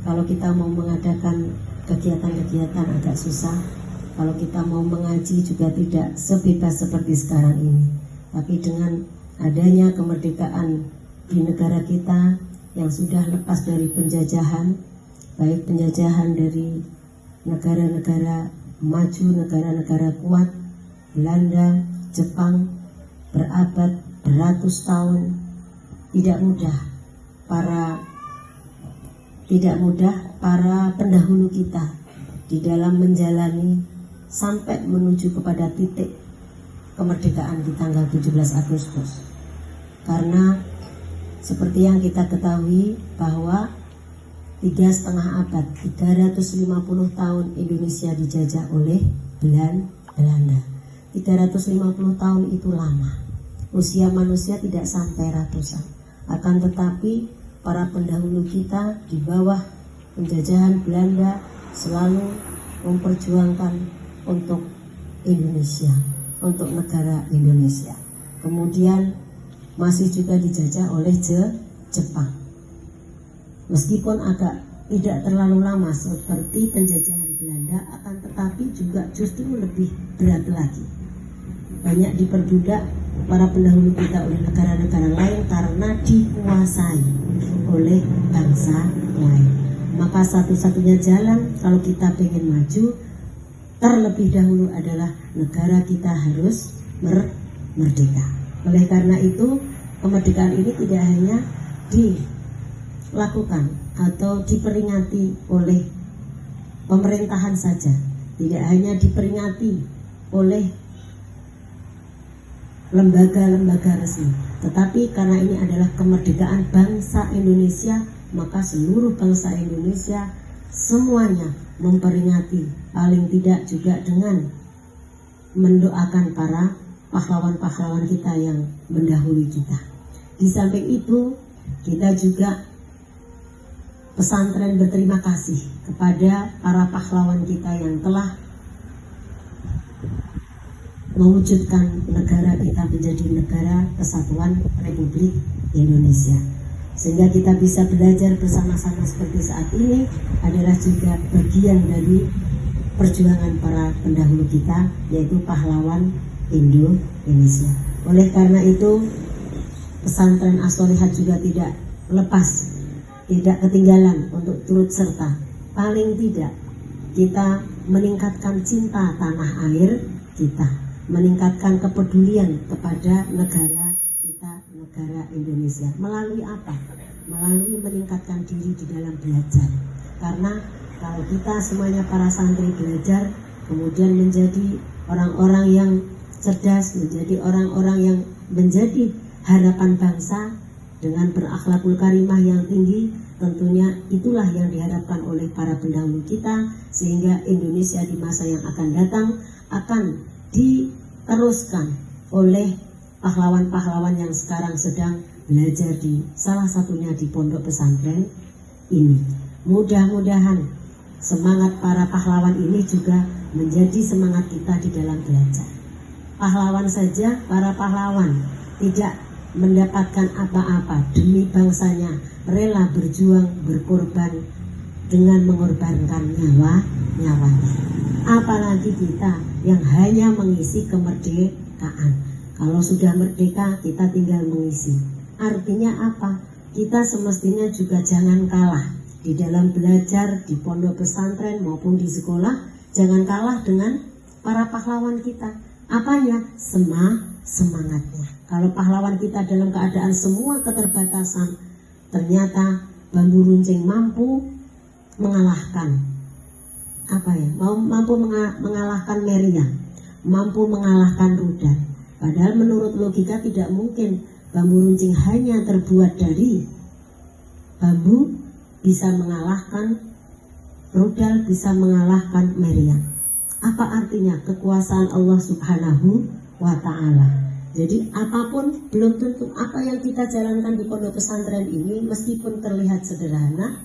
Kalau kita mau mengadakan kegiatan-kegiatan agak susah. Kalau kita mau mengaji juga tidak sebebas seperti sekarang ini. Tapi dengan adanya kemerdekaan di negara kita yang sudah lepas dari penjajahan, baik penjajahan dari negara-negara maju, negara-negara kuat, Belanda, Jepang, berabad, beratus tahun, tidak mudah para pendahulu kita di dalam menjalani sampai menuju kepada titik kemerdekaan di tanggal 17 Agustus. Karena seperti yang kita ketahui bahwa 3,5 abad, 350 tahun Indonesia dijajah oleh Belanda. 350 tahun itu lama. Usia manusia tidak sampai ratusan. Akan tetapi para pendahulu kita di bawah penjajahan Belanda selalu memperjuangkan untuk Indonesia, untuk negara Indonesia. Kemudian masih juga dijajah oleh Jepang. Meskipun agak tidak terlalu lama seperti penjajahan Belanda, akan tetapi juga justru lebih berat lagi. Banyak diperbudak para pendahulu kita oleh negara-negara lain karena dikuasai oleh bangsa lain. Maka satu-satunya jalan kalau kita ingin maju terlebih dahulu adalah negara kita harus merdeka. Oleh karena itu, kemerdekaan ini tidak hanya dilakukan atau diperingati oleh pemerintahan saja, tidak hanya diperingati oleh lembaga-lembaga resmi, tetapi karena ini adalah kemerdekaan bangsa Indonesia, maka seluruh bangsa Indonesia semuanya memperingati, paling tidak juga dengan mendoakan para pahlawan-pahlawan kita yang mendahului kita. Di samping itu, kita juga pesantren berterima kasih kepada para pahlawan kita yang telah mewujudkan negara kita menjadi negara kesatuan Republik Indonesia. Sehingga kita bisa belajar bersama-sama seperti saat ini adalah juga bagian dari perjuangan para pendahulu kita, yaitu pahlawan Indonesia. Oleh karena itu, pesantren As-Sholihat juga tidak lepas, tidak ketinggalan untuk turut serta. Paling tidak kita meningkatkan cinta tanah air kita, meningkatkan kepedulian kepada negara kita, negara Indonesia. Melalui apa? Melalui meningkatkan diri di dalam belajar. Karena kalau kita semuanya para santri belajar, kemudian menjadi orang-orang yang cerdas, menjadi orang-orang yang menjadi harapan bangsa dengan berakhlakul karimah yang tinggi, tentunya itulah yang diharapkan oleh para pendahulu kita, sehingga Indonesia di masa yang akan datang akan diteruskan oleh pahlawan-pahlawan yang sekarang sedang belajar di salah satunya di pondok pesantren ini. Mudah-mudahan semangat para pahlawan ini juga menjadi semangat kita di dalam belajar. Pahlawan saja, para pahlawan tidak mendapatkan apa-apa demi bangsanya, rela berjuang, berkorban dengan mengorbankan nyawanya. Apalagi kita yang hanya mengisi kemerdekaan. Kalau sudah merdeka, kita tinggal mengisi. Artinya apa? Kita semestinya juga jangan kalah di dalam belajar di pondok pesantren maupun di sekolah. Jangan kalah dengan para pahlawan kita. Apanya? Semangatnya. Kalau pahlawan kita dalam keadaan semua keterbatasan, ternyata bambu runcing mampu mengalahkan mampu mengalahkan Meriam, mampu mengalahkan Rudan. Padahal menurut logika tidak mungkin bambu runcing hanya terbuat dari bambu bisa mengalahkan rudal, bisa mengalahkan Meriam. Apa artinya? Kekuasaan Allah Subhanahu wa ta'ala. Jadi apapun belum tentu apa yang kita jalankan di pondok pesantren ini meskipun terlihat sederhana,